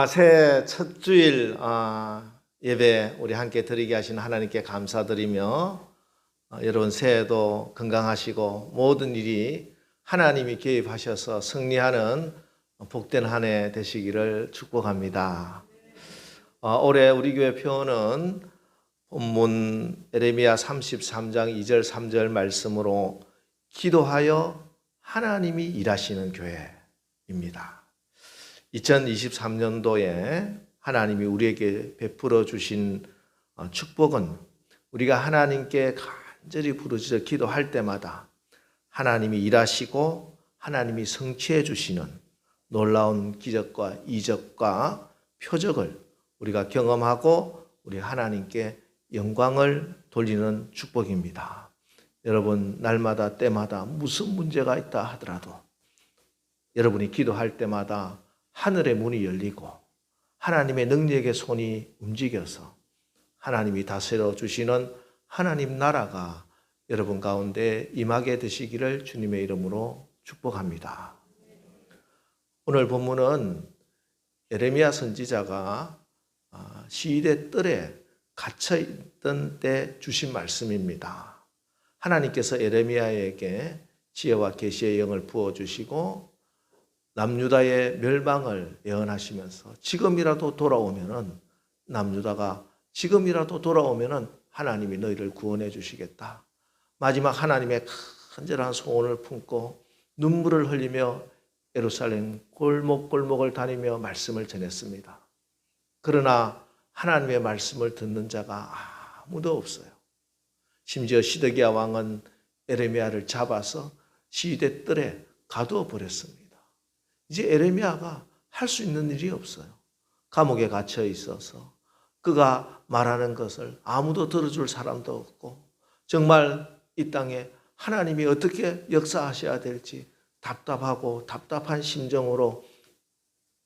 새해 첫 주일 예배 우리 함께 드리게 하신 하나님께 감사드리며 여러분 새해도 건강하시고 모든 일이 하나님이 개입하셔서 승리하는 복된 한 해 되시기를 축복합니다. 올해 우리 교회 표어는 본문 에레미야 33장 2절 3절 말씀으로 기도하여 하나님이 일하시는 교회입니다. 2023년도에 하나님이 우리에게 베풀어 주신 축복은 우리가 하나님께 간절히 부르짖어 기도할 때마다 하나님이 일하시고 하나님이 성취해 주시는 놀라운 기적과 이적과 표적을 우리가 경험하고 우리 하나님께 영광을 돌리는 축복입니다. 여러분 날마다 때마다 무슨 문제가 있다 하더라도 여러분이 기도할 때마다 하늘의 문이 열리고 하나님의 능력의 손이 움직여서 하나님이 다스려 주시는 하나님 나라가 여러분 가운데 임하게 되시기를 주님의 이름으로 축복합니다. 오늘 본문은 에레미야 선지자가 시위대 뜰에 갇혀있던 때 주신 말씀입니다. 하나님께서 에레미야에게 지혜와 계시의 영을 부어주시고 남유다의 멸망을 예언하시면서 지금이라도 돌아오면은 남유다가 지금이라도 돌아오면은 하나님이 너희를 구원해 주시겠다. 마지막 하나님의 간절한 소원을 품고 눈물을 흘리며 예루살렘 골목골목을 다니며 말씀을 전했습니다. 그러나 하나님의 말씀을 듣는 자가 아무도 없어요. 심지어 시드기야 왕은 에레미야를 잡아서 시위대 뜰에 가두어 버렸습니다. 이제 에레미야가 할 수 있는 일이 없어요. 감옥에 갇혀 있어서 그가 말하는 것을 아무도 들어줄 사람도 없고 정말 이 땅에 하나님이 어떻게 역사하셔야 될지 답답하고 답답한 심정으로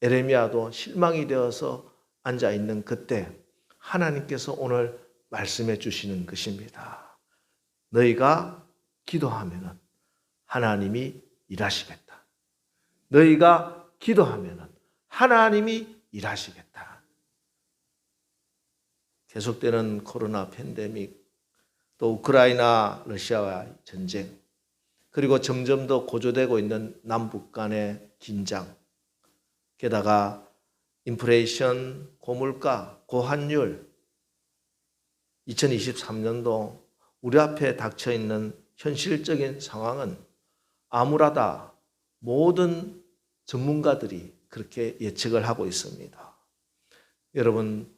에레미야도 실망이 되어서 앉아있는 그때 하나님께서 오늘 말씀해 주시는 것입니다. 너희가 기도하면 하나님이 일하시겠다. 너희가 기도하면 하나님이 일하시겠다. 계속되는 코로나 팬데믹, 또 우크라이나 러시아와의 전쟁, 그리고 점점 더 고조되고 있는 남북 간의 긴장, 게다가 인플레이션, 고물가, 고환율, 2023년도 우리 앞에 닥쳐 있는 현실적인 상황은 암울하다. 모든 전문가들이 그렇게 예측을 하고 있습니다. 여러분,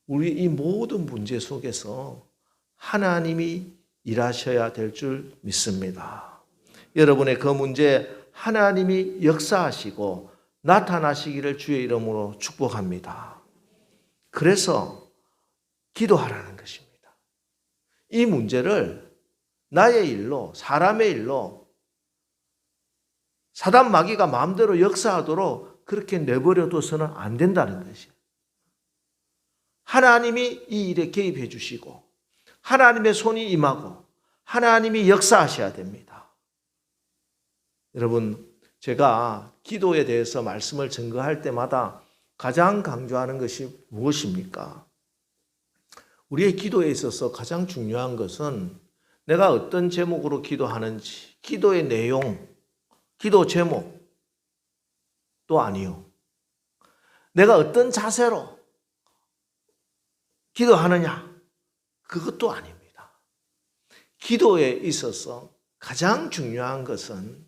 우리 이 모든 문제 속에서 하나님이 일하셔야 될 줄 믿습니다. 여러분의 그 문제 하나님이 역사하시고 나타나시기를 주의 이름으로 축복합니다. 그래서 기도하라는 것입니다. 이 문제를 나의 일로, 사람의 일로 사단 마귀가 마음대로 역사하도록 그렇게 내버려둬서는 안 된다는 것이에요. 하나님이 이 일에 개입해 주시고 하나님의 손이 임하고 하나님이 역사하셔야 됩니다. 여러분, 제가 기도에 대해서 말씀을 증거할 때마다 가장 강조하는 것이 무엇입니까? 우리의 기도에 있어서 가장 중요한 것은 내가 어떤 제목으로 기도하는지, 기도의 내용, 기도 제목도 아니요. 내가 어떤 자세로 기도하느냐, 그것도 아닙니다. 기도에 있어서 가장 중요한 것은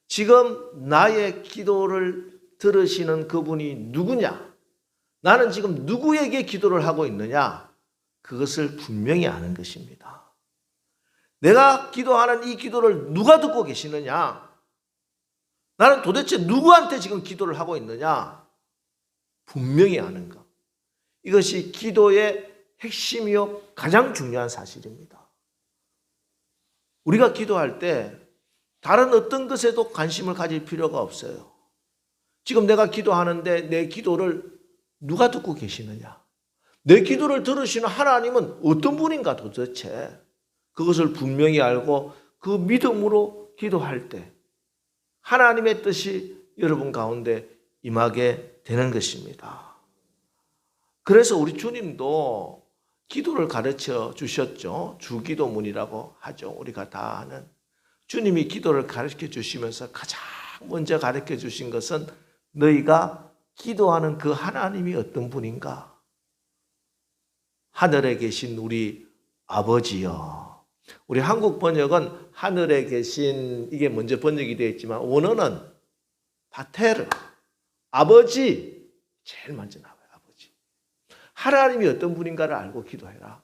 지금 나의 기도를 들으시는 그분이 누구냐, 나는 지금 누구에게 기도를 하고 있느냐, 그것을 분명히 아는 것입니다. 내가 기도하는 이 기도를 누가 듣고 계시느냐, 나는 도대체 누구한테 지금 기도를 하고 있느냐, 분명히 아는 것. 이것이 기도의 핵심이요 가장 중요한 사실입니다. 우리가 기도할 때 다른 어떤 것에도 관심을 가질 필요가 없어요. 지금 내가 기도하는데 내 기도를 누가 듣고 계시느냐, 내 기도를 들으시는 하나님은 어떤 분인가 도대체, 그것을 분명히 알고 그 믿음으로 기도할 때 하나님의 뜻이 여러분 가운데 임하게 되는 것입니다. 그래서 우리 주님도 기도를 가르쳐 주셨죠. 주기도문이라고 하죠. 우리가 다 아는. 주님이 기도를 가르쳐 주시면서 가장 먼저 가르쳐 주신 것은 너희가 기도하는 그 하나님이 어떤 분인가? 하늘에 계신 우리 아버지여. 우리 한국 번역은 하늘에 계신, 이게 먼저 번역이 되어 있지만 원어는 파테르, 아버지, 제일 먼저 나와요. 아버지. 하나님이 어떤 분인가를 알고 기도해라.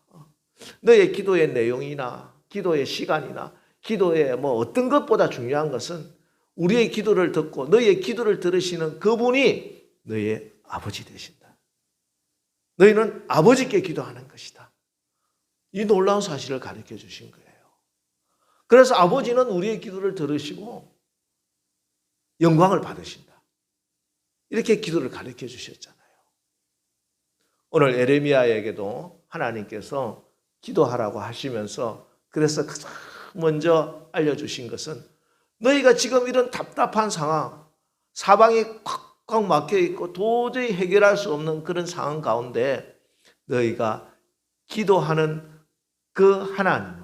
너의 기도의 내용이나 기도의 시간이나 기도의 어떤 것보다 중요한 것은 우리의 기도를 듣고 너의 기도를 들으시는 그분이 너의 아버지 되신다. 너희는 아버지께 기도하는 것이다. 이 놀라운 사실을 가르쳐 주신 거예요. 그래서 아버지는 우리의 기도를 들으시고 영광을 받으신다. 이렇게 기도를 가르쳐 주셨잖아요. 오늘 에레미야에게도 하나님께서 기도하라고 하시면서 그래서 가장 먼저 알려주신 것은 너희가 지금 이런 답답한 상황, 사방이 꽉꽉 막혀 있고 도저히 해결할 수 없는 그런 상황 가운데 너희가 기도하는 그 하나님,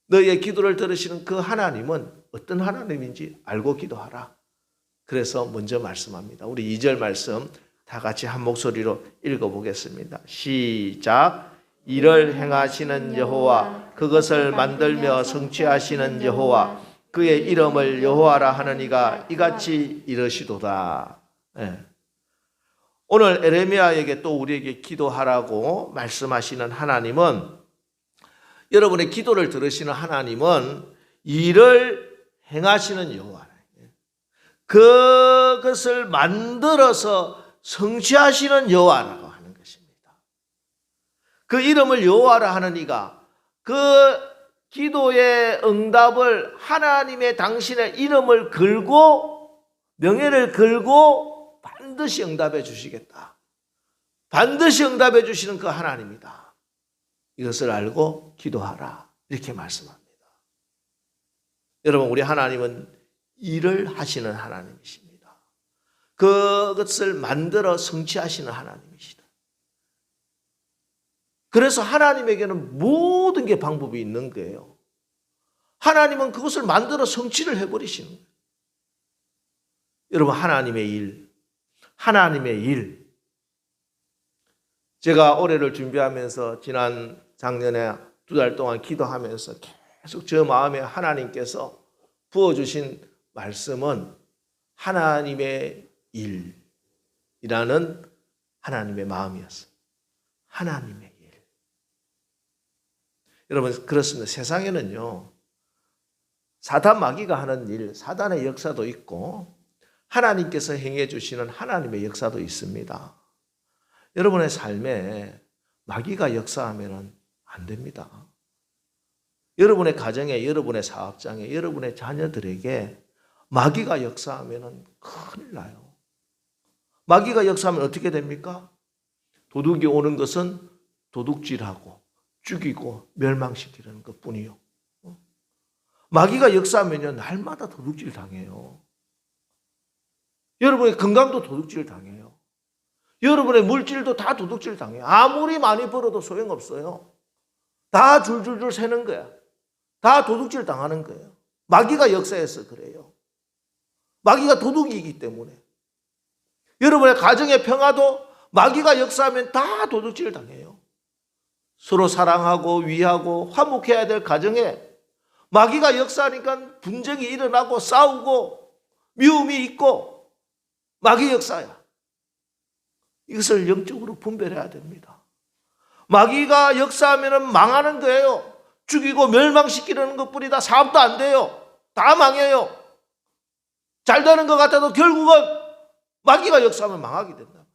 너희의 기도를 들으시는 그 하나님은 어떤 하나님인지 알고 기도하라. 그래서 먼저 말씀합니다. 우리 2절 말씀 다 같이 한 목소리로 읽어보겠습니다. 시작. 이를 행하시는 여호와, 그것을 만들며 성취하시는 여호와, 그의 이름을 여호와라 하느니가 이같이 이르시도다. 네. 오늘 에레미야에게 또 우리에게 기도하라고 말씀하시는 하나님은, 여러분의 기도를 들으시는 하나님은 일을 행하시는 여호와, 그것을 만들어서 성취하시는 여호와라고 하는 것입니다. 그 이름을 여호와라 하는 이가 그 기도의 응답을 하나님의 당신의 이름을 걸고 명예를 걸고 반드시 응답해 주시겠다. 반드시 응답해 주시는 그 하나님이다. 이것을 알고 기도하라. 이렇게 말씀합니다. 여러분, 우리 하나님은 일을 하시는 하나님이십니다. 그것을 만들어 성취하시는 하나님이시다. 그래서 하나님에게는 모든 게 방법이 있는 거예요. 하나님은 그것을 만들어 성취를 해버리시는 거예요. 여러분, 하나님의 일. 제가 올해를 준비하면서 지난 작년에 2달 동안 기도하면서 계속 저 마음에 하나님께서 부어주신 말씀은 하나님의 일이라는 하나님의 마음이었어요. 하나님의 일. 여러분, 그렇습니다. 세상에는요, 사단 마귀가 하는 일, 사단의 역사도 있고 하나님께서 행해 주시는 하나님의 역사도 있습니다. 여러분의 삶에 마귀가 역사하면 안 됩니다. 여러분의 가정에, 여러분의 사업장에, 여러분의 자녀들에게 마귀가 역사하면 큰일 나요. 마귀가 역사하면 어떻게 됩니까? 도둑이 오는 것은 도둑질하고 죽이고 멸망시키는 것뿐이요. 마귀가 역사하면요, 날마다 도둑질 당해요. 여러분의 건강도 도둑질 당해요. 여러분의 물질도 다 도둑질 당해요. 아무리 많이 벌어도 소용없어요. 다 줄줄줄 새는 거야. 다 도둑질 당하는 거예요. 마귀가 역사해서 그래요. 마귀가 도둑이기 때문에. 여러분의 가정의 평화도 마귀가 역사하면 다 도둑질 당해요. 서로 사랑하고 위하고 화목해야 될 가정에 마귀가 역사하니까 분쟁이 일어나고 싸우고 미움이 있고 마귀 역사야. 이것을 영적으로 분별해야 됩니다. 마귀가 역사하면 망하는 거예요. 죽이고 멸망시키려는 것뿐이다. 사업도 안 돼요. 다 망해요. 잘 되는 것 같아도 결국은 마귀가 역사하면 망하게 된다.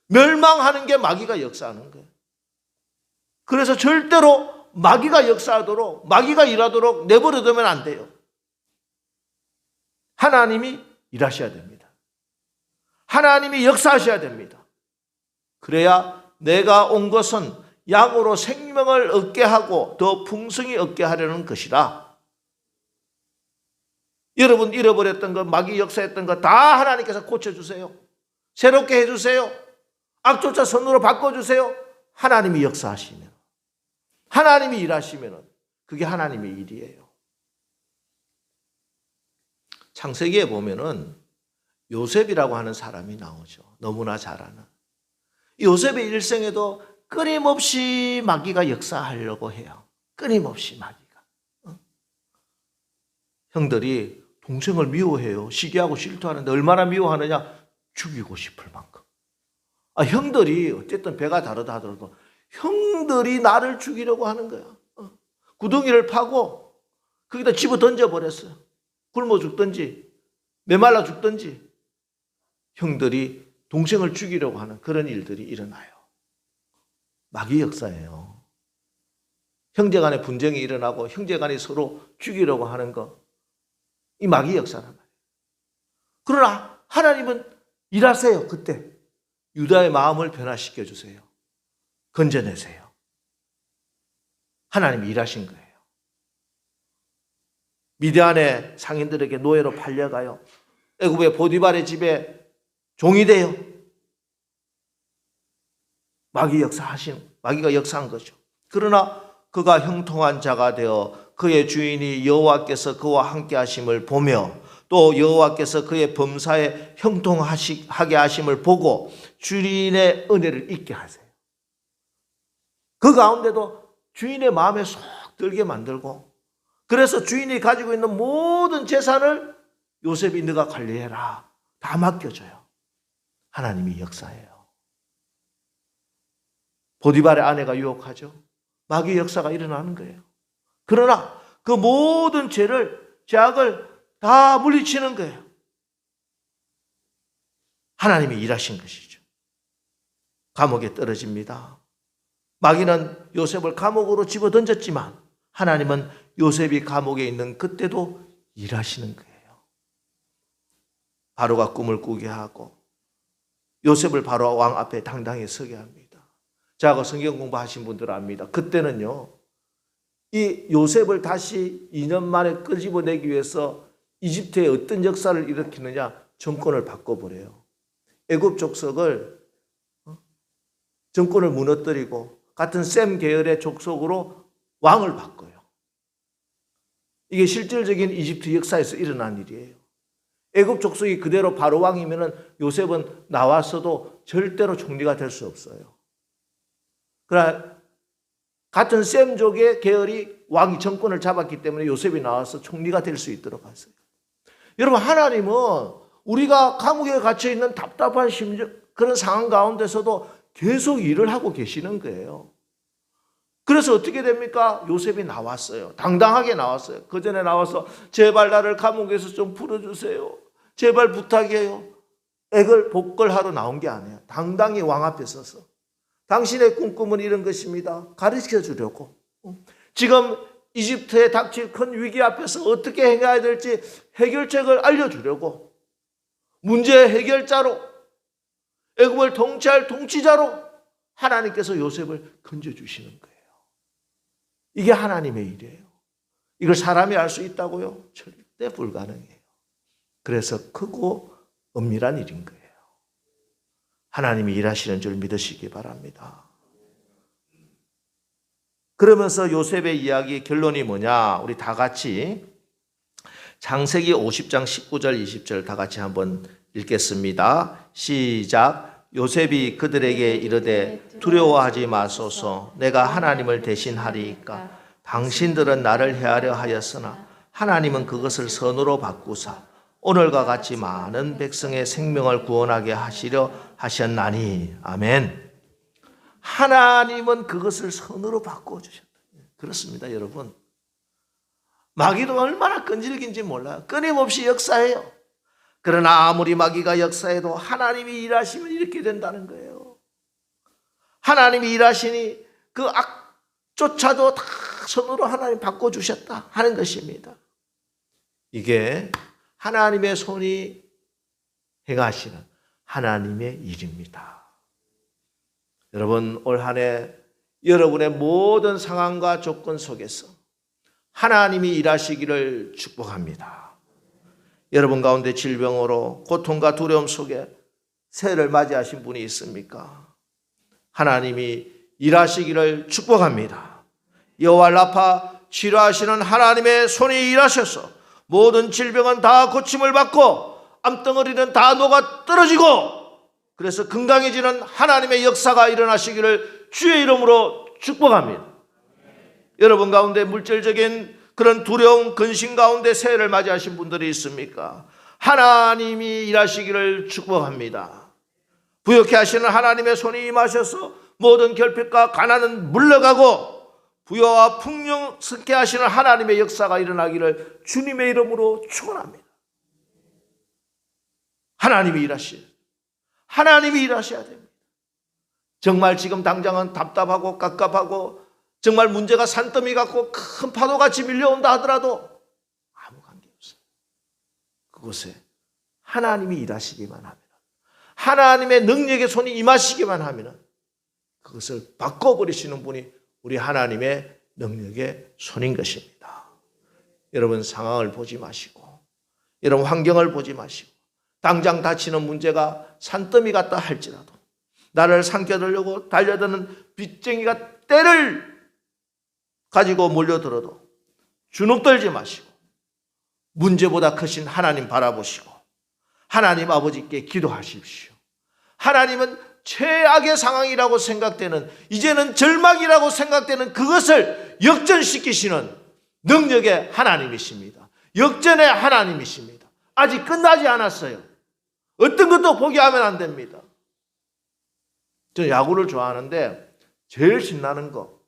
멸망하는 게 마귀가 역사하는 거예요. 그래서 절대로 마귀가 역사하도록, 마귀가 일하도록 내버려두면 안 돼요. 하나님이 일하셔야 됩니다. 하나님이 역사하셔야 됩니다. 그래야 내가 온 것은 양으로 생명을 얻게 하고 더 풍성히 얻게 하려는 것이다. 여러분 잃어버렸던 것, 마귀 역사했던 것 다 하나님께서 고쳐주세요. 새롭게 해주세요. 악조차 선으로 바꿔주세요. 하나님이 역사하시면, 하나님이 일하시면 그게 하나님의 일이에요. 창세기에 보면은 요셉이라고 하는 사람이 나오죠. 너무나 잘 아는. 요셉의 일생에도 끊임없이 마귀가 역사하려고 해요. 끊임없이 마귀가. 형들이 동생을 미워해요. 시기하고 질투하는데 얼마나 미워하느냐? 죽이고 싶을 만큼. 형들이 어쨌든 배가 다르다 하더라도 형들이 나를 죽이려고 하는 거야. 구덩이를 파고 거기다 집어 던져버렸어요. 굶어 죽든지 메말라 죽든지 형들이 동생을 죽이려고 하는 그런 일들이 일어나요. 마귀 역사예요. 형제간에 분쟁이 일어나고 형제간에 서로 죽이려고 하는 거, 이 마귀 역사란 말이에요. 그러나 하나님은 일하세요. 그때 유다의 마음을 변화시켜 주세요. 건져내세요. 하나님이 일하신 거예요. 미디안의 상인들에게 노예로 팔려가요. 애굽의 보디발의 집에 종이 돼요. 마귀가 역사한 거죠. 그러나 그가 형통한 자가 되어 그의 주인이 여호와께서 그와 함께 하심을 보며 또 여호와께서 그의 범사에 형통하게 하심을 보고 주인의 은혜를 잊게 하세요. 그 가운데도 주인의 마음에 쏙 들게 만들고, 그래서 주인이 가지고 있는 모든 재산을 요셉이 너가 관리해라, 다 맡겨줘요. 하나님이 역사해요. 보디발의 아내가 유혹하죠. 마귀의 역사가 일어나는 거예요. 그러나 그 모든 죄악을 다 물리치는 거예요. 하나님이 일하신 것이죠. 감옥에 떨어집니다. 마귀는 요셉을 감옥으로 집어던졌지만 하나님은 요셉이 감옥에 있는 그때도 일하시는 거예요. 바로가 꿈을 꾸게 하고 요셉을 바로 왕 앞에 당당히 서게 합니다. 자, 그 성경 공부하신 분들은 압니다. 그때는요, 이 요셉을 다시 2년 만에 끄집어내기 위해서 이집트에 어떤 역사를 일으키느냐? 정권을 바꿔버려요. 애굽 족속을, 정권을 무너뜨리고 같은 셈 계열의 족속으로 왕을 바꿔요. 이게 실질적인 이집트 역사에서 일어난 일이에요. 애굽 족속이 그대로 바로 왕이면 요셉은 나왔어도 절대로 총리가 될 수 없어요. 그러나 같은 셈족의 계열이 왕이 정권을 잡았기 때문에 요셉이 나와서 총리가 될 수 있도록 하세요. 여러분, 하나님은 우리가 감옥에 갇혀있는 답답한 심정, 그런 상황 가운데서도 계속 일을 하고 계시는 거예요. 그래서 어떻게 됩니까? 요셉이 나왔어요. 당당하게 나왔어요. 그 전에 나와서 제발 나를 감옥에서 좀 풀어주세요. 제발 부탁해요. 복걸하러 나온 게 아니에요. 당당히 왕 앞에 서서 당신의 꿈꾸은 이런 것입니다. 가르쳐 주려고. 지금 이집트에 닥칠 큰 위기 앞에서 어떻게 행해야 될지 해결책을 알려주려고, 문제의 해결자로, 애굽을 통치할 통치자로 하나님께서 요셉을 건져주시는 거예요. 이게 하나님의 일이에요. 이걸 사람이 알 수 있다고요? 절대 불가능해요. 그래서 크고 엄밀한 일인 거예요. 하나님이 일하시는 줄 믿으시기 바랍니다. 그러면서 요셉의 이야기 결론이 뭐냐? 우리 다 같이 창세기 50장 19절 20절 다 같이 한번 읽겠습니다. 시작. 요셉이 그들에게 이르되 두려워하지 마소서. 내가 하나님을 대신하리이까. 당신들은 나를 해하려 하였으나 하나님은 그것을 선으로 바꾸사 오늘과 같이 많은 백성의 생명을 구원하게 하시려 하셨나니. 아멘. 하나님은 그것을 선으로 바꿔주셨다. 그렇습니다, 여러분. 마귀도 얼마나 끈질긴지 몰라요. 끊임없이 역사해요. 그러나 아무리 마귀가 역사해도 하나님이 일하시면 이렇게 된다는 거예요. 하나님이 일하시니 그 악조차도 다 선으로 하나님 바꿔주셨다 하는 것입니다. 이게 하나님의 손이 행하시는 하나님의 일입니다. 여러분, 올 한 해 여러분의 모든 상황과 조건 속에서 하나님이 일하시기를 축복합니다. 여러분 가운데 질병으로 고통과 두려움 속에 새해를 맞이하신 분이 있습니까? 하나님이 일하시기를 축복합니다. 여호와 라파 치료하시는 하나님의 손이 일하셔서 모든 질병은 다 고침을 받고 암덩어리는 다 녹아 떨어지고 그래서 건강해지는 하나님의 역사가 일어나시기를 주의 이름으로 축복합니다. 여러분 가운데 물질적인 그런 두려움, 근심 가운데 새해를 맞이하신 분들이 있습니까? 하나님이 일하시기를 축복합니다. 부욕해 하시는 하나님의 손이 임하셔서 모든 결핍과 가난은 물러가고 부여와 풍요스럽게 하시는 하나님의 역사가 일어나기를 주님의 이름으로 축원합니다. 하나님이 일하셔야 됩니다. 정말 지금 당장은 답답하고 깝깝하고 정말 문제가 산더미 같고 큰 파도같이 밀려온다 하더라도 아무 관계없어요. 그곳에 하나님이 일하시기만 하면, 하나님의 능력의 손이 임하시기만 하면 그것을 바꿔버리시는 분이 우리 하나님의 능력의 손인 것입니다. 여러분 상황을 보지 마시고, 여러분 환경을 보지 마시고, 당장 닥치는 문제가 산더미 같다 할지라도 나를 삼켜들려고 달려드는 빚쟁이가 때를 가지고 몰려들어도 주눅들지 마시고 문제보다 크신 하나님 바라보시고 하나님 아버지께 기도하십시오. 하나님은 최악의 상황이라고 생각되는, 이제는 절망이라고 생각되는 그것을 역전시키시는 능력의 하나님이십니다. 역전의 하나님이십니다. 아직 끝나지 않았어요. 어떤 것도 포기하면 안 됩니다. 저는 야구를 좋아하는데 제일 신나는 거,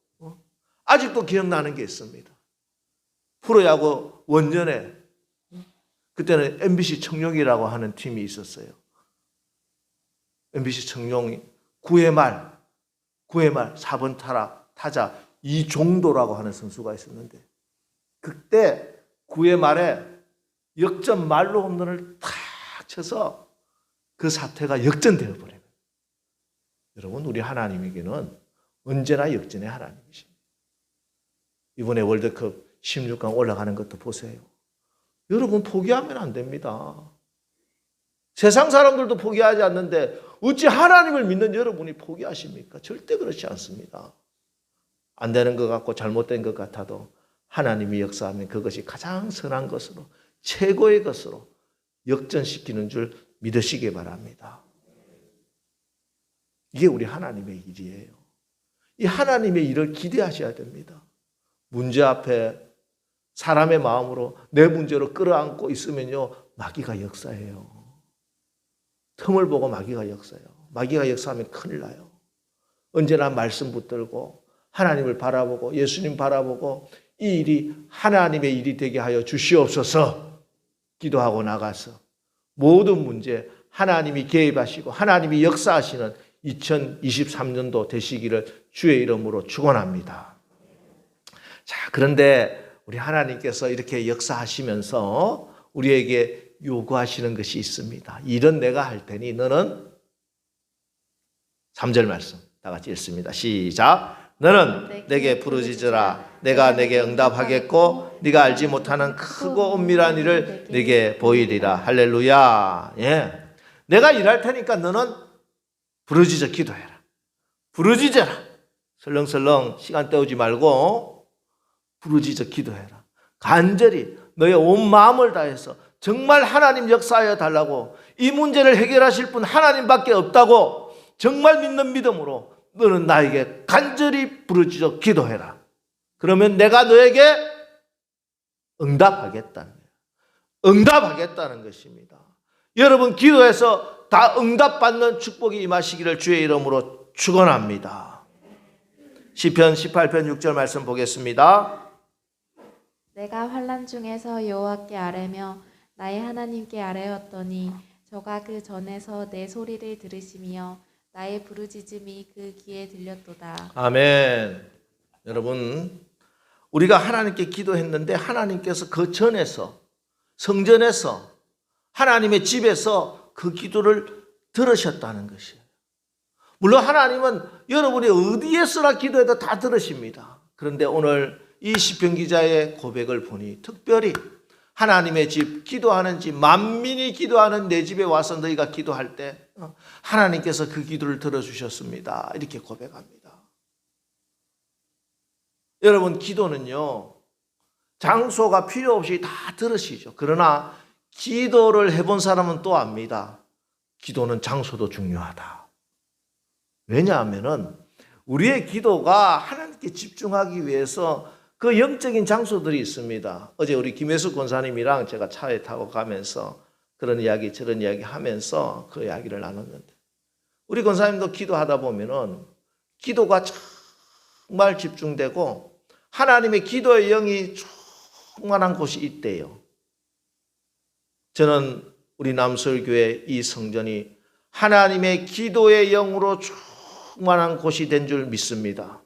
아직도 기억나는 게 있습니다. 프로야구 원년에 그때는 MBC 청룡이라고 하는 팀이 있었어요. MBC 청룡이 9회 말 4번 타자 이종도라고 하는 선수가 있었는데 그때 9회 말에 역전 말로 홈런을 탁 쳐서 그 사태가 역전되어 버려요. 여러분 우리 하나님에게는 언제나 역전의 하나님이십니다. 이번에 월드컵 16강 올라가는 것도 보세요. 여러분 포기하면 안 됩니다. 세상 사람들도 포기하지 않는데 어찌 하나님을 믿는 여러분이 포기하십니까? 절대 그렇지 않습니다. 안 되는 것 같고 잘못된 것 같아도 하나님이 역사하면 그것이 가장 선한 것으로, 최고의 것으로 역전시키는 줄 믿으시기 바랍니다. 이게 우리 하나님의 일이에요. 이 하나님의 일을 기대하셔야 됩니다. 문제 앞에 사람의 마음으로 내 문제로 끌어안고 있으면요, 마귀가 역사해요. 틈을 보고 마귀가 역사해요. 마귀가 역사하면 큰일 나요. 언제나 말씀 붙들고 하나님을 바라보고 예수님 바라보고 이 일이 하나님의 일이 되게 하여 주시옵소서 기도하고 나가서 모든 문제 하나님이 개입하시고 하나님이 역사하시는 2023년도 되시기를 주의 이름으로 축원합니다. 자, 그런데 우리 하나님께서 이렇게 역사하시면서 우리에게 요구하시는 것이 있습니다. 일은 내가 할 테니 너는 3절 말씀 다 같이 읽습니다. 시작. 너는 내게 부르짖으라. 내가 내게 응답하겠고 네가 알지 못하는 크고 엄밀한 일을 네게 보이리라. 할렐루야. 예. 내가 일할 테니까 너는 부르짖어 기도해라. 부르짖어라. 설렁설렁 시간 때우지 말고 부르짖어 기도해라. 간절히 너의 온 마음을 다해서 정말 하나님 역사하여 달라고, 이 문제를 해결하실 분 하나님밖에 없다고 정말 믿는 믿음으로 너는 나에게 간절히 부르짖어 기도해라. 그러면 내가 너에게 응답하겠다는 거예요. 응답하겠다는 것입니다. 여러분 기도해서 다 응답받는 축복이 임하시기를 주의 이름으로 축원합니다. 시편 18편 6절 말씀 보겠습니다. 내가 환난 중에서 여호와께 아뢰며 나의 하나님께 아뢰었더니 저가 그 전에서 내 소리를 들으시며 나의 부르짖음이 그 귀에 들렸도다. 아멘. 여러분 우리가 하나님께 기도했는데 하나님께서 그 전에서 성전에서 하나님의 집에서 그 기도를 들으셨다는 것이에요. 물론 하나님은 여러분이 어디에서나 기도해도 다 들으십니다. 그런데 오늘 이 시편 기자의 고백을 보니 특별히 하나님의 집, 기도하는 집, 만민이 기도하는 내 집에 와서 너희가 기도할 때 하나님께서 그 기도를 들어주셨습니다. 이렇게 고백합니다. 여러분, 기도는요, 장소가 필요 없이 다 들으시죠. 그러나 기도를 해본 사람은 또 압니다. 기도는 장소도 중요하다. 왜냐하면은 우리의 기도가 하나님께 집중하기 위해서 그 영적인 장소들이 있습니다. 어제 우리 김혜숙 권사님이랑 제가 차에 타고 가면서 그런 이야기 저런 이야기 하면서 그 이야기를 나눴는데, 우리 권사님도 기도하다 보면은 기도가 정말 집중되고 하나님의 기도의 영이 충만한 곳이 있대요. 저는 우리 남서울교회 이 성전이 하나님의 기도의 영으로 충만한 곳이 된 줄 믿습니다.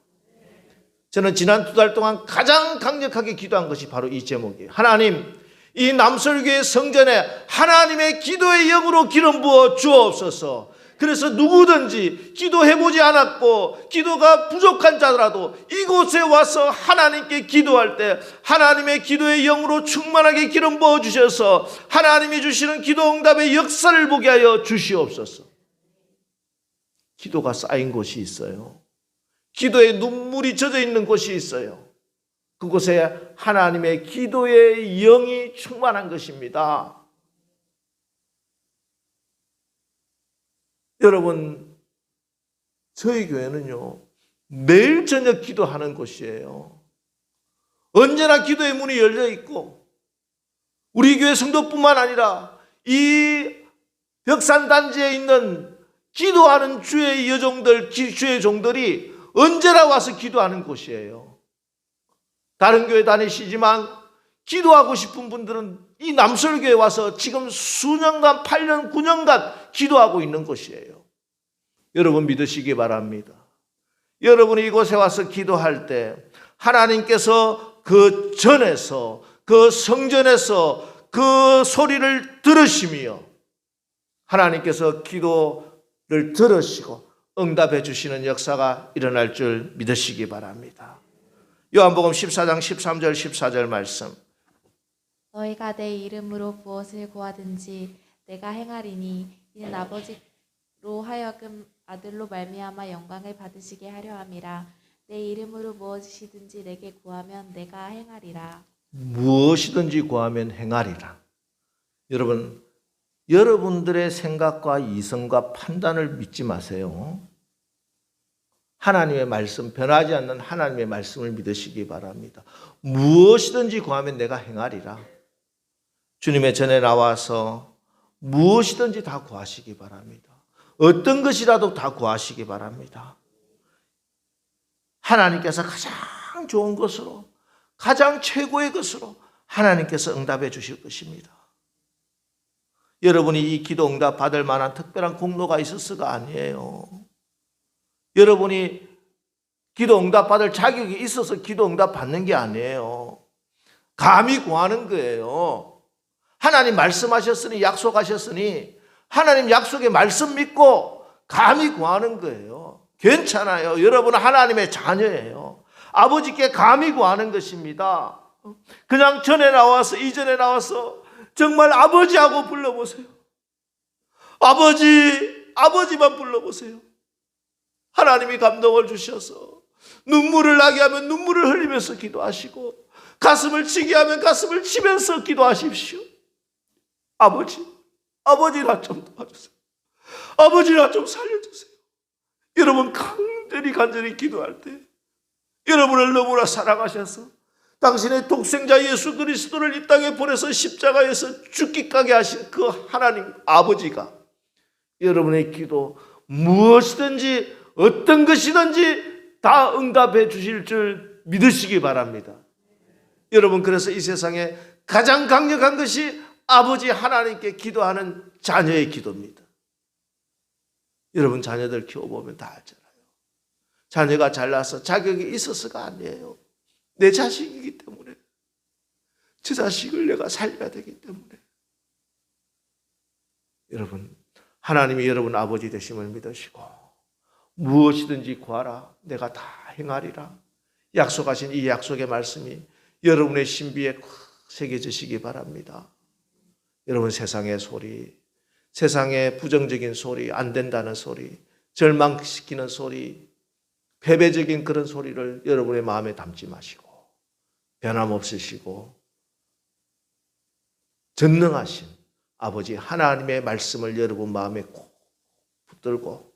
저는 지난 2달 동안 가장 강력하게 기도한 것이 바로 이 제목이에요. 하나님, 이 남설교회 성전에 하나님의 기도의 영으로 기름 부어 주옵소서. 그래서 누구든지 기도해보지 않았고 기도가 부족한 자라도 이곳에 와서 하나님께 기도할 때 하나님의 기도의 영으로 충만하게 기름 부어 주셔서 하나님이 주시는 기도 응답의 역사를 보게 하여 주시옵소서. 기도가 쌓인 곳이 있어요. 기도에 눈물이 젖어 있는 곳이 있어요. 그곳에 하나님의 기도의 영이 충만한 것입니다. 여러분, 저희 교회는요, 매일 저녁 기도하는 곳이에요. 언제나 기도의 문이 열려 있고, 우리 교회 성도뿐만 아니라 이 벽산단지에 있는 기도하는 주의 여종들, 주의 종들이 언제나 와서 기도하는 곳이에요. 다른 교회 다니시지만 기도하고 싶은 분들은 이 남설교회에 와서 지금 수년간, 8년, 9년간 기도하고 있는 곳이에요. 여러분 믿으시기 바랍니다. 여러분이 이곳에 와서 기도할 때 하나님께서 그 전에서, 그 성전에서 그 소리를 들으시며 하나님께서 기도를 들으시고 응답해 주시는 역사가 일어날 줄 믿으시기 바랍니다. 요한복음 14장 13절 14절 말씀. 너희가 내 이름으로 무엇을 구하든지 내가 행하리니 이는 아버지로 하여금 아들로 말미암아 영광을 받으시게 하려 함이라. 내 이름으로 무엇이든지 내게 구하면 내가 행하리라. 무엇이든지 구하면 행하리라. 여러분, 여러분들의 생각과 이성과 판단을 믿지 마세요. 하나님의 말씀, 변하지 않는 하나님의 말씀을 믿으시기 바랍니다. 무엇이든지 구하면 내가 행하리라. 주님의 전에 나와서 무엇이든지 다 구하시기 바랍니다. 어떤 것이라도 다 구하시기 바랍니다. 하나님께서 가장 좋은 것으로, 가장 최고의 것으로 하나님께서 응답해 주실 것입니다. 여러분이 이 기도 응답 받을 만한 특별한 공로가 있어서가 아니에요. 여러분이 기도 응답 받을 자격이 있어서 기도 응답 받는 게 아니에요. 감히 구하는 거예요. 하나님 말씀하셨으니, 약속하셨으니 하나님 약속의 말씀 믿고 감히 구하는 거예요. 괜찮아요. 여러분은 하나님의 자녀예요. 아버지께 감히 구하는 것입니다. 그냥 전에 나와서, 이전에 나와서 정말 아버지하고 불러보세요. 아버지만 불러보세요. 하나님이 감동을 주셔서 눈물을 나게 하면 눈물을 흘리면서 기도하시고, 가슴을 치게 하면 가슴을 치면서 기도하십시오. 아버지나 좀 도와주세요. 아버지나 좀 살려주세요. 여러분 간절히 기도할 때 여러분을 너무나 사랑하셔서 당신의 독생자 예수 그리스도를 이 땅에 보내서 십자가에서 죽기까지 하신 그 하나님 아버지가 여러분의 기도 무엇이든지 어떤 것이든지 다 응답해 주실 줄 믿으시기 바랍니다. 여러분, 그래서 이 세상에 가장 강력한 것이 아버지 하나님께 기도하는 자녀의 기도입니다. 여러분 자녀들 키워보면 다 알잖아요. 자녀가 잘나서 자격이 있어서가 아니에요. 내 자식이기 때문에, 저 자식을 내가 살려야 되기 때문에. 여러분, 하나님이 여러분 아버지 되심을 믿으시고 무엇이든지 구하라, 내가 다 행하리라 약속하신 이 약속의 말씀이 여러분의 신비에 새겨지시기 바랍니다. 여러분, 세상의 소리, 세상의 부정적인 소리, 안 된다는 소리, 절망시키는 소리, 패배적인 그런 소리를 여러분의 마음에 담지 마시고 변함없으시고 전능하신 아버지 하나님의 말씀을 여러분 마음에 꼭 붙들고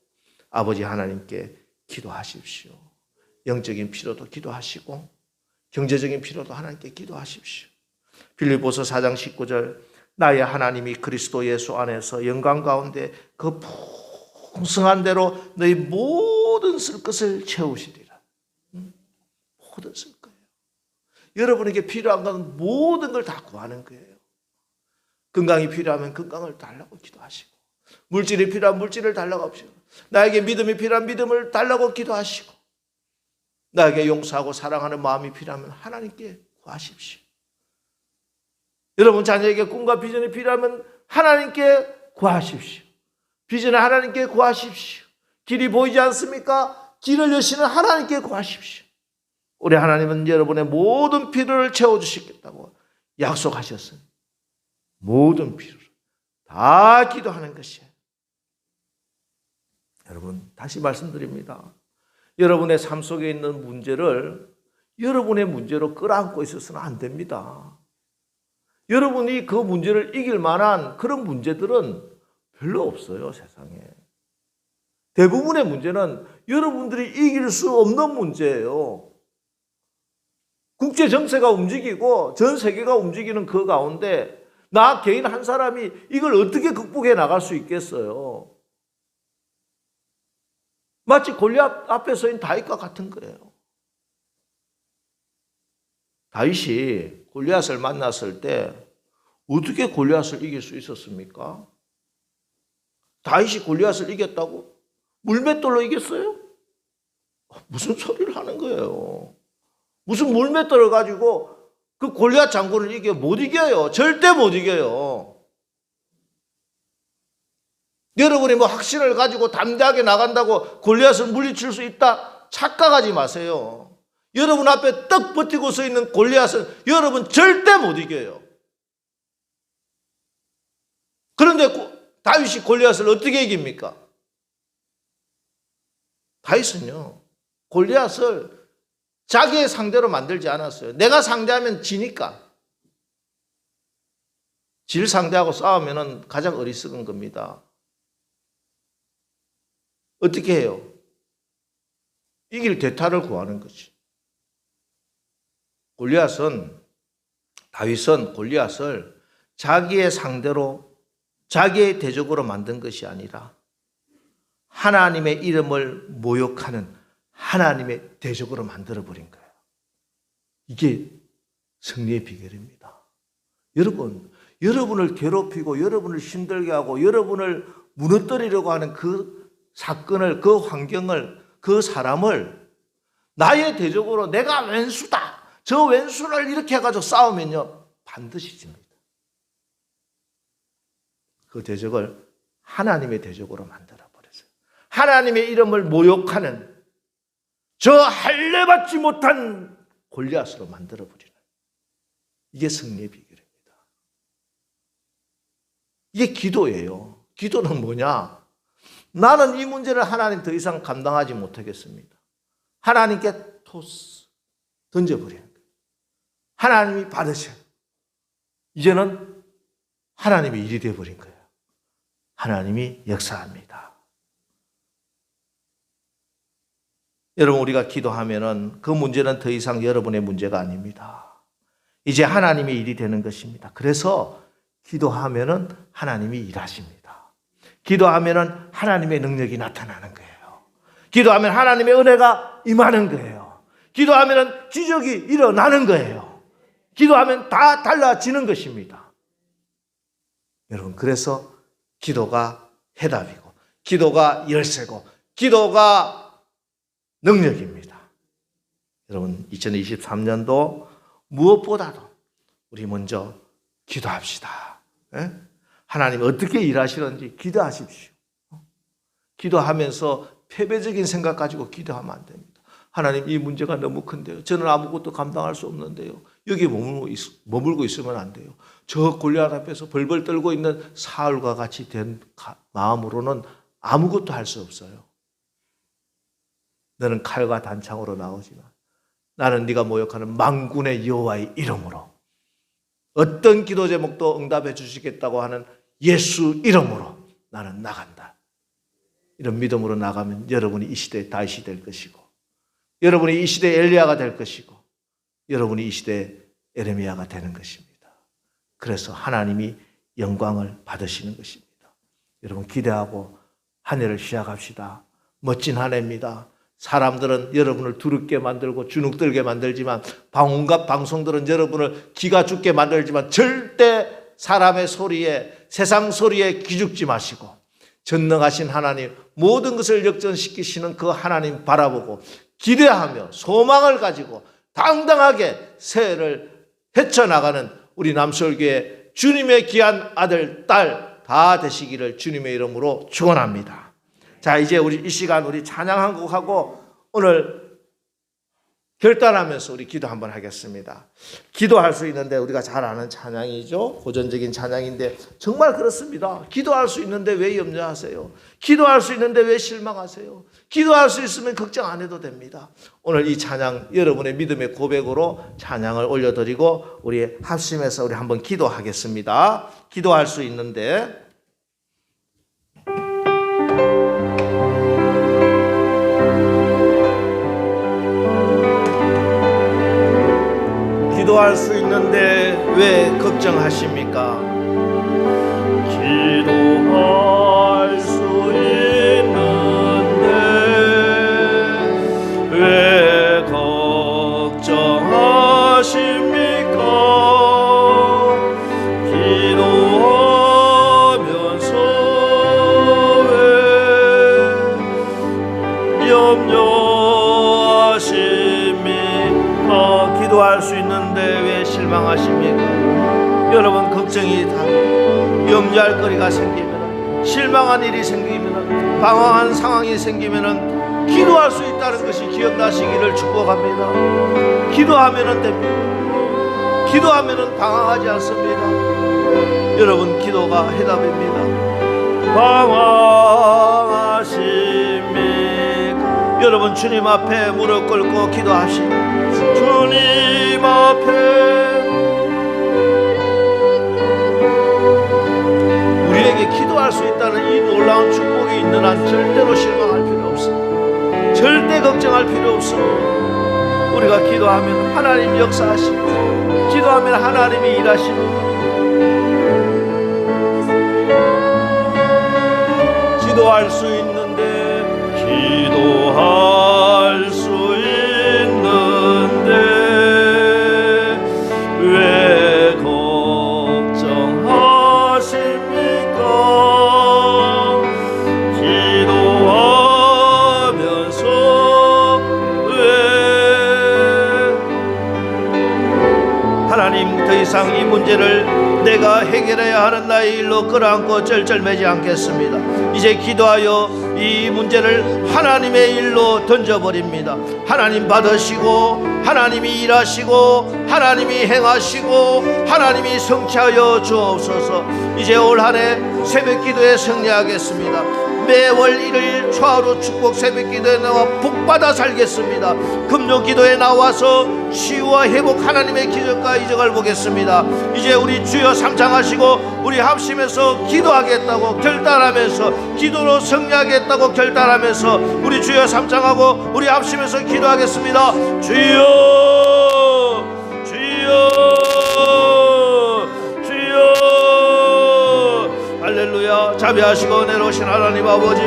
아버지 하나님께 기도하십시오. 영적인 필요도 기도하시고 경제적인 필요도 하나님께 기도하십시오. 빌립보서 4장 19절 나의 하나님이 그리스도 예수 안에서 영광 가운데 그 풍성한 대로 너희 모든 쓸 것을 채우시리라. 모든 쓸 거예요. 여러분에게 필요한 건 모든 걸 다 구하는 거예요. 건강이 필요하면 건강을 달라고 기도하시고 물질이 필요한 물질을 달라고 하시고 나에게 믿음이 필요한 믿음을 달라고 기도하시고 나에게 용서하고 사랑하는 마음이 필요하면 하나님께 구하십시오. 여러분 자녀에게 꿈과 비전이 필요하면 하나님께 구하십시오. 비전을 하나님께 구하십시오. 길이 보이지 않습니까? 길을 여시는 하나님께 구하십시오. 우리 하나님은 여러분의 모든 필요를 채워주시겠다고 약속하셨어요. 모든 필요를 다 기도하는 것이에요. 여러분 다시 말씀드립니다. 여러분의 삶 속에 있는 문제를 여러분의 문제로 끌어안고 있어서는 안 됩니다. 여러분이 그 문제를 이길 만한 그런 문제들은 별로 없어요, 세상에. 대부분의 문제는 여러분들이 이길 수 없는 문제예요. 국제 정세가 움직이고 전 세계가 움직이는 그 가운데 나 개인 한 사람이 이걸 어떻게 극복해 나갈 수 있겠어요? 마치 골리앗 앞에 서 있는 다윗과 같은 거예요. 다윗이 골리앗을 만났을 때 어떻게 골리앗을 이길 수 있었습니까? 다윗이 골리앗을 이겼다고? 물맷돌로 이겼어요? 무슨 소리를 하는 거예요? 무슨 물맷돌을 가지고 그 골리앗 장군을 못 이겨요. 절대 못 이겨요. 여러분이 뭐 확신을 가지고 담대하게 나간다고 골리앗을 물리칠 수 있다? 착각하지 마세요. 여러분 앞에 떡 버티고 서 있는 골리앗은 여러분 절대 못 이겨요. 그런데 다윗이 골리앗을 어떻게 이깁니까? 다윗은요, 골리앗을 자기의 상대로 만들지 않았어요. 내가 상대하면 지니까. 질 상대하고 싸우면 가장 어리석은 겁니다. 어떻게 해요? 이길 대타를 구하는 거지. 다윗은 골리앗을 자기의 상대로 자기의 대적으로 만든 것이 아니라 하나님의 이름을 모욕하는 하나님의 대적으로 만들어버린 거예요. 이게 승리의 비결입니다. 여러분을 괴롭히고 여러분을 힘들게 하고 여러분을 무너뜨리려고 하는 그 사건을, 그 환경을, 그 사람을 나의 대적으로 내가 왼수다. 저 왼수를 이렇게 해가지고 싸우면요. 반드시 집니다. 그 대적을 하나님의 대적으로 만들어버렸어요. 하나님의 이름을 모욕하는 저 할례받지 못한 골리앗으로 만들어버리는 이게 승리의 비결입니다. 이게 기도예요. 기도는 뭐냐? 나는 이 문제를 하나님 더 이상 감당하지 못하겠습니다. 하나님께 토스 던져버리는 거예요. 하나님이 받으셔요. 이제는 하나님의 일이 되어버린 거예요. 하나님이 역사합니다. 여러분 우리가 기도하면은 그 문제는 더 이상 여러분의 문제가 아닙니다. 이제 하나님의 일이 되는 것입니다. 그래서 기도하면은 하나님이 일하십니다. 기도하면은 하나님의 능력이 나타나는 거예요. 기도하면 하나님의 은혜가 임하는 거예요. 기도하면은 기적이 일어나는 거예요. 기도하면 다 달라지는 것입니다. 여러분 그래서 기도가 해답이고 기도가 열쇠고 기도가 능력입니다. 여러분 2023년도 무엇보다도 우리 먼저 기도합시다. 하나님 어떻게 일하시는지 기도하십시오. 기도하면서 패배적인 생각 가지고 기도하면 안 됩니다. 하나님 이 문제가 너무 큰데요. 저는 아무것도 감당할 수 없는데요. 여기 머물고 있으면 안 돼요. 저 골리앗 앞에서 벌벌 떨고 있는 사울과 같이 된 마음으로는 아무것도 할 수 없어요. 너는 칼과 단창으로 나오지만 나는 네가 모욕하는 만군의 여호와의 이름으로, 어떤 기도 제목도 응답해 주시겠다고 하는 예수 이름으로 나는 나간다. 이런 믿음으로 나가면 여러분이 이 시대의 다윗이 될 것이고, 여러분이 이 시대의 엘리야가 될 것이고, 여러분이 이 시대의 에레미야가 되는 것입니다. 그래서 하나님이 영광을 받으시는 것입니다. 여러분 기대하고 한 해를 시작합시다. 멋진 한 해입니다. 사람들은 여러분을 두렵게 만들고 주눅들게 만들지만, 온갖 방송들은 여러분을 기가 죽게 만들지만, 절대 사람의 소리에, 세상 소리에 기죽지 마시고 전능하신 하나님, 모든 것을 역전시키시는 그 하나님 바라보고 기대하며 소망을 가지고 당당하게 새해를 헤쳐나가는 우리 남서울교회 주님의 귀한 아들, 딸 다 되시기를 주님의 이름으로 축원합니다. 자, 이제 우리 이 시간 우리 찬양 한 곡 하고 오늘 결단하면서 우리 기도 한번 하겠습니다. 기도할 수 있는데, 우리가 잘 아는 찬양이죠. 고전적인 찬양인데 정말 그렇습니다. 기도할 수 있는데 왜 염려하세요? 기도할 수 있는데 왜 실망하세요? 기도할 수 있으면 걱정 안 해도 됩니다. 오늘 이 찬양, 여러분의 믿음의 고백으로 찬양을 올려드리고 우리 합심해서 우리 한번 기도하겠습니다. 기도할 수 있는데, 기도할 수 있는데 왜 걱정하십니까? 기도할 수 있는데 왜 걱정하십니까? 기도하면서 왜 염려하십니까? 기도할 수 있는데 왜 실망하십니까? 여러분 걱정이 다 염려할 거리가 생기면, 실망한 일이 생기면, 방황한 상황이 생기면 기도할 수 있다는 것이 기억나시기를 축복합니다. 기도하면 됩니다. 기도하면 방황하지 않습니다. 여러분 기도가 해답입니다. 방황하십니까? 여러분 주님 앞에 무릎 꿇고 기도하시고, 주님 앞에 우리에게 기도할 수 있다는 이 놀라운 축복이 있는 한 절대로 실망할 필요 없습니다. 절대 걱정할 필요 없습니다. 우리가 기도하면 하나님 역사하시고, 기도하면 하나님이 일하십니다. 기도할 수 있는데, 기도할 수 있는데 왜 걱정하십니까? 기도하면서 왜 하나님 더 이상 이 문제를 내가 해결해야 하는 나의 일로 끌어안고 쩔쩔매지 않겠습니다. 이제 기도하여 이 문제를 하나님의 일로 던져버립니다. 하나님 받으시고, 하나님이 일하시고, 하나님이 행하시고, 하나님이 성취하여 주옵소서. 이제 올 한 해 새벽 기도에 승리하겠습니다. 매월 1일 초하루 축복 새벽 기도에 나와 복받아 살겠습니다. 금요 기도에 나와서 치유와 회복, 하나님의 기적과 이적을 보겠습니다. 이제 우리 주여 삼창하시고 우리 합심해서 기도하겠다고 결단하면서, 기도로 승리하겠다고 결단하면서 우리 주여 삼창하고 우리 합심해서 기도하겠습니다. 주여, 주여, 주여. 할렐루야. 자비하시고 은혜로우신 하나님 아버지,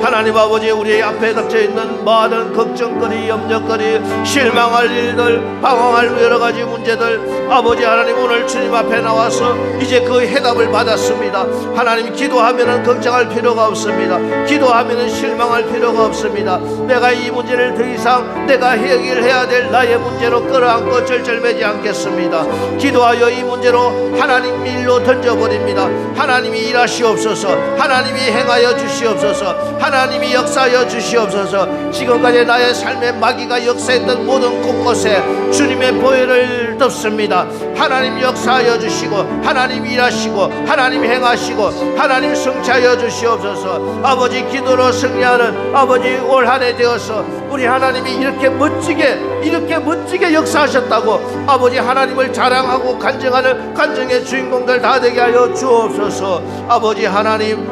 하나님 아버지, 우리 앞에 닥쳐있는 모든 걱정거리, 염려거리, 실망할 일들, 방황할 여러가지 문제들, 아버지 하나님 오늘 주님 앞에 나와서 이제 그 해답을 받았습니다. 하나님 기도하면 걱정할 필요가 없습니다. 기도하면 실망할 필요가 없습니다. 내가 이 문제를 더 이상 내가 해결해야 될 나의 문제로 끌어안고 절절매지 않겠습니다. 기도하여 이 문제로 하나님 일로 던져버립니다. 하나님이 일하시옵소서. 하나님이 행하여 주시옵소서. 하나님이 역사하여 주시옵소서. 지금까지 나의 삶에 마귀가 역사했던 모든 곳곳에 주님의 보혈을 덮습니다. 하나님 역사하여 주시고 하나님 일하시고 하나님 행하시고 하나님 성취하여 주시옵소서. 아버지 기도로 승리하는 아버지 올 한 해 되어서 우리 하나님이 이렇게 멋지게 역사하셨다고 아버지 하나님을 자랑하고 간증하는 간증의 주인공들 다 되게 하여 주옵소서. 아버지 하나님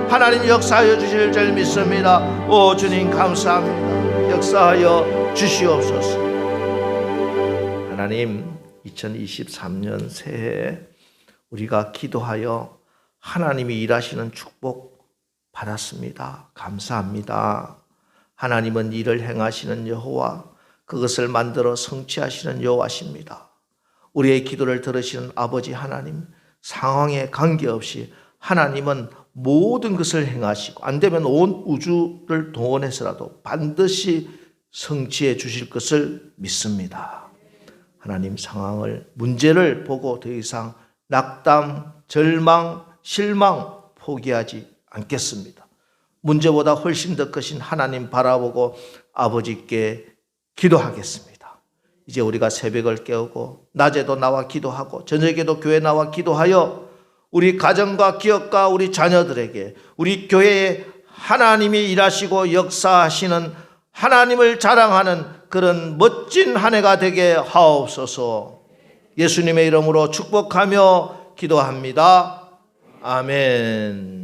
역사하여 주실 줄 믿습니다. 오 주님 감사합니다. 역사하여 주시옵소서. 하나님 2023년 새해 우리가 기도하여 하나님이 일하시는 축복 받았습니다. 감사합니다. 하나님은 일을 행하시는 여호와, 그것을 만들어 성취하시는 여호와십니다. 우리의 기도를 들으시는 아버지 하나님, 상황에 관계없이 하나님은 모든 것을 행하시고 안 되면 온 우주를 동원해서라도 반드시 성취해 주실 것을 믿습니다. 하나님 상황을, 문제를 보고 더 이상 낙담, 절망, 실망, 포기하지 않겠습니다. 문제보다 훨씬 더 크신 하나님 바라보고 아버지께 기도하겠습니다. 이제 우리가 새벽을 깨우고 낮에도 나와 기도하고 저녁에도 교회 나와 기도하여 우리 가정과 기업과 우리 자녀들에게 우리 교회에 하나님이 일하시고 역사하시는 하나님을 자랑하는 그런 멋진 한 해가 되게 하옵소서. 예수님의 이름으로 축복하며 기도합니다. 아멘.